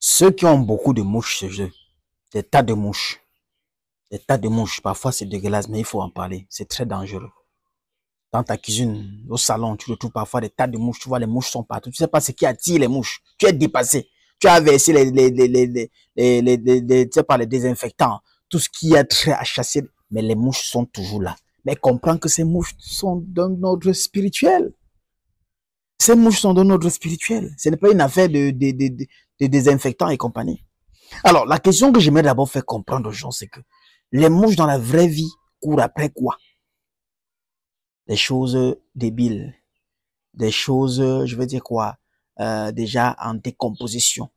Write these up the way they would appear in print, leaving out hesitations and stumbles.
Ceux qui ont beaucoup de mouches chez eux, des tas de mouches, parfois c'est dégueulasse, mais il faut en parler. C'est très dangereux. Dans ta cuisine, au salon, tu retrouves parfois des tas de mouches. Tu vois, les mouches sont partout. Tu sais pas ce qui attire les mouches. Tu es dépassé. Tu as versé tu sais pas, les désinfectants, tout ce qui a trait à chasser. Mais les mouches sont toujours là. Mais comprends que ces mouches sont d'un ordre spirituel. Ces mouches sont d'un ordre spirituel. Ce n'est pas une affaire de désinfectants et compagnie. Alors, la question que j'aimerais d'abord faire comprendre aux gens, c'est que les mouches dans la vraie vie courent après quoi? Des choses débiles, des choses, je veux dire quoi, déjà en décomposition.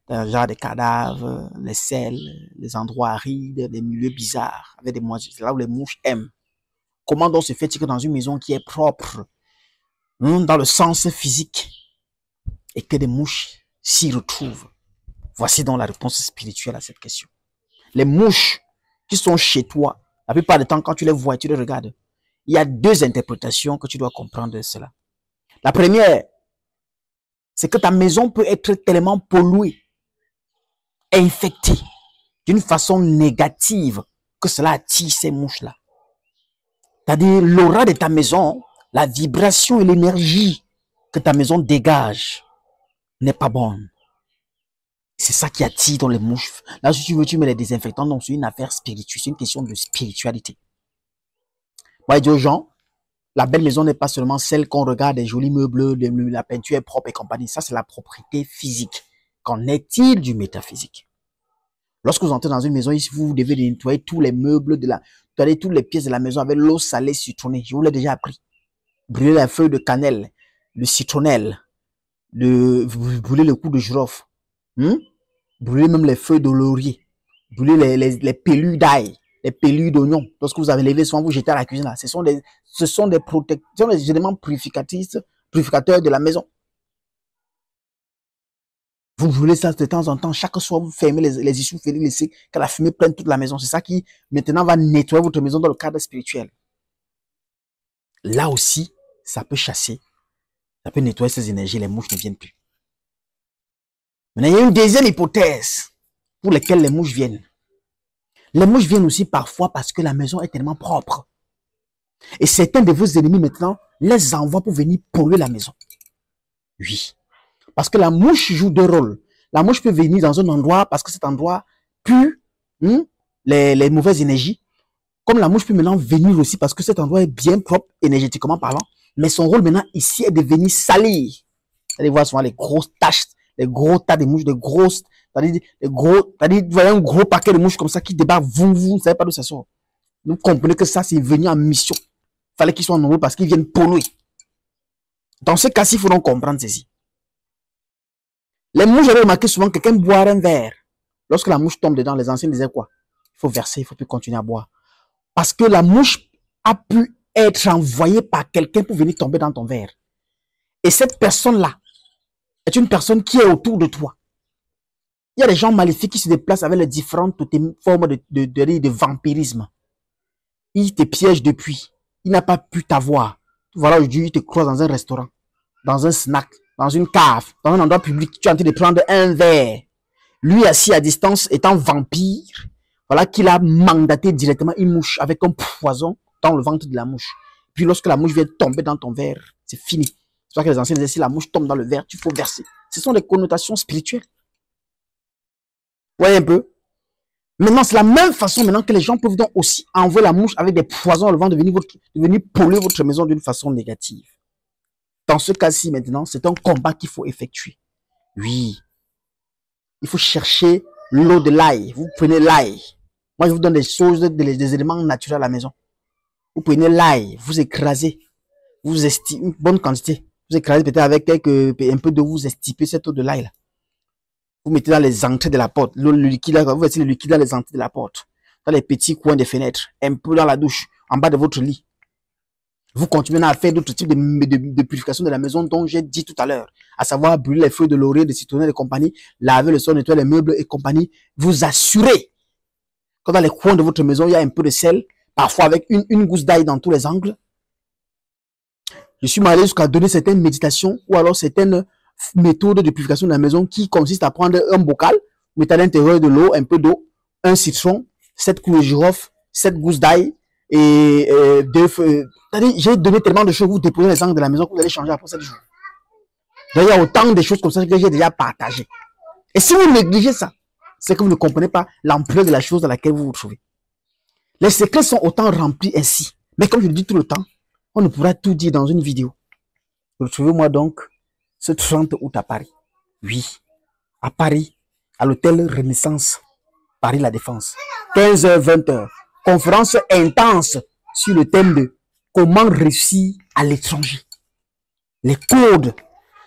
Genre des cadavres, les selles, les endroits arides, les milieux bizarres, avec des moisissures. C'est là où les mouches aiment. Comment donc se fait-il que dans une maison qui est propre, dans le sens physique, et que des mouches s'y retrouvent? Voici donc la réponse spirituelle à cette question. Les mouches qui sont chez toi, la plupart du temps, quand tu les vois et tu les regardes, il y a deux interprétations que tu dois comprendre de cela. La première, c'est que ta maison peut être tellement polluée, infectée, d'une façon négative, que cela attire ces mouches-là. C'est-à-dire l'aura de ta maison, la vibration et l'énergie que ta maison dégage n'est pas bonne. C'est ça qui attire dans les mouches. Là, si tu veux, tu mets les désinfectants. Donc, c'est une affaire spirituelle. C'est une question de spiritualité. Moi, je dis aux gens, la belle maison n'est pas seulement celle qu'on regarde, des jolis meubles, la peinture est propre et compagnie. Ça, c'est la propriété physique. Qu'en est-il du métaphysique? Lorsque vous entrez dans une maison, ici, vous devez nettoyer tous les meubles nettoyer toutes les pièces de la maison avec l'eau salée citronnée. Je vous l'ai déjà appris. Brûler la feuille de cannelle, le citronnelle, brûler le cou de girofle. Brûler même les feuilles de laurier, brûler les pelus d'ail, les pelus d'oignon. Lorsque vous avez levé souvent, vous jetez à la cuisine là. Ce sont des éléments purificateurs de la maison. Vous brûlez ça de temps en temps. Chaque soir, vous fermez les issues, vous laissez que la fumée prenne toute la maison. C'est ça qui, maintenant, va nettoyer votre maison dans le cadre spirituel. Là aussi, ça peut chasser, ça peut nettoyer ces énergies, les mouches ne viennent plus. Maintenant, il y a une deuxième hypothèse pour laquelle les mouches viennent. Les mouches viennent aussi parfois parce que la maison est tellement propre. Et certains de vos ennemis maintenant les envoient pour venir polluer la maison. Oui. Parce que la mouche joue deux rôles. La mouche peut venir dans un endroit parce que cet endroit pue les mauvaises énergies. Comme la mouche peut maintenant venir aussi parce que cet endroit est bien propre, énergétiquement parlant. Mais son rôle maintenant ici est de venir salir. Vous allez voir souvent les grosses taches, les gros tas de mouches, c'est-à-dire, vous voyez un gros paquet de mouches comme ça qui débarquent, vous ne savez pas d'où ça sort. Vous comprenez que ça, c'est venu en mission. Il fallait qu'ils soient nombreux parce qu'ils viennent polluer. Dans ce cas-ci, il faut donc comprendre ceci. Les mouches, j'avais remarqué souvent que quelqu'un boire un verre. Lorsque la mouche tombe dedans, les anciens disaient quoi? Il faut verser, il ne faut plus continuer à boire. Parce que la mouche a pu être envoyée par quelqu'un pour venir tomber dans ton verre. Et cette personne-là est une personne qui est autour de toi. Il y a des gens maléfiques qui se déplacent avec les différentes formes de vampirisme. Il te piège depuis. Il n'a pas pu t'avoir. Voilà, aujourd'hui, il te croise dans un restaurant, dans un snack, dans une cave, dans un endroit public. Tu es en train de prendre un verre. Lui, assis à distance, étant vampire, voilà qu'il a mandaté directement une mouche avec un poison dans le ventre de la mouche. Puis lorsque la mouche vient tomber dans ton verre, c'est fini. C'est pour ça que les anciens disaient, si la mouche tombe dans le verre, tu faut verser. Ce sont des connotations spirituelles. Vous voyez un peu? Maintenant, c'est la même façon maintenant que les gens peuvent donc aussi envoyer la mouche avec des poisons au vent de venir polluer votre maison d'une façon négative. Dans ce cas-ci, maintenant, c'est un combat qu'il faut effectuer. Oui. Il faut chercher l'eau de l'ail. Vous prenez l'ail. Moi, je vous donne des choses, des éléments naturels à la maison. Vous prenez l'ail, vous écrasez, vous estimez une bonne quantité. Vous écrasez peut-être avec un peu d'eau, vous estipez cette eau de l'ail là. Vous mettez dans les entrées de la porte, le liquide, vous mettez le liquide dans les entrées de la porte, dans les petits coins des fenêtres, un peu dans la douche, en bas de votre lit. Vous continuez à faire d'autres types de purification de la maison dont j'ai dit tout à l'heure, à savoir brûler les feuilles de laurier, de citronnelle et compagnie, laver le sol, nettoyer les meubles et compagnie. Vous assurez que dans les coins de votre maison, il y a un peu de sel, parfois avec une gousse d'ail dans tous les angles. Je suis allé jusqu'à donner certaines méditations ou alors certaines méthode de purification de la maison qui consiste à prendre un bocal, mettre à l'intérieur de l'eau, un peu d'eau, un citron, 7 coups de girofle, 7 gousses d'ail et 2 feux. J'ai donné tellement de choses, vous déposez les angles de la maison que vous allez changer après 7 jours. Donc, il y a autant de choses comme ça que j'ai déjà partagées. Et si vous négligez ça, c'est que vous ne comprenez pas l'ampleur de la chose dans laquelle vous vous trouvez. Les secrets sont autant remplis ainsi. Mais comme je le dis tout le temps, on ne pourra tout dire dans une vidéo. Retrouvez-moi donc ce 30 août à Paris. Oui, à Paris, à l'hôtel Renaissance, Paris La Défense. 15h-20h. Conférence intense sur le thème de comment réussir à l'étranger. Les codes.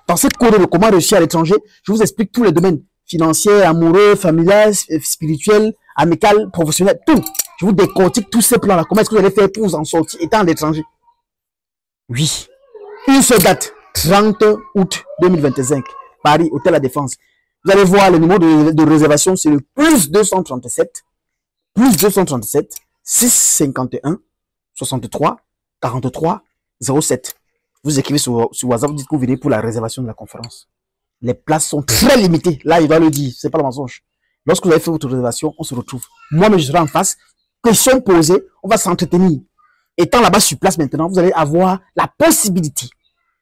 Dans cette code de comment réussir à l'étranger, je vous explique tous les domaines. Financier, amoureux, familial, spirituel, amical, professionnel, tout. Je vous décortique tous ces plans-là. Comment est-ce que vous allez faire pour vous en sortir étant à l'étranger? Oui. Une seule date. 30 août 2025. Paris, Hôtel La Défense. Vous allez voir le numéro de réservation, c'est le plus 237 651 63 43 07. Vous écrivez sur WhatsApp, vous dites que vous venez pour la réservation de la conférence. Les places sont très limitées. Là, il doit le dire, c'est pas le mensonge. Lorsque vous avez fait votre réservation, on se retrouve. Moi-même, je serai en face. Questions posées, on va s'entretenir. Étant là-bas sur place maintenant, vous allez avoir la possibilité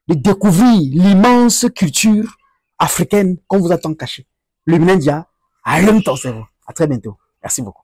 de découvrir l'immense culture africaine qu'on vous a tant cachée. Le Minendia, allume ton cerveau. À très bientôt. Merci beaucoup.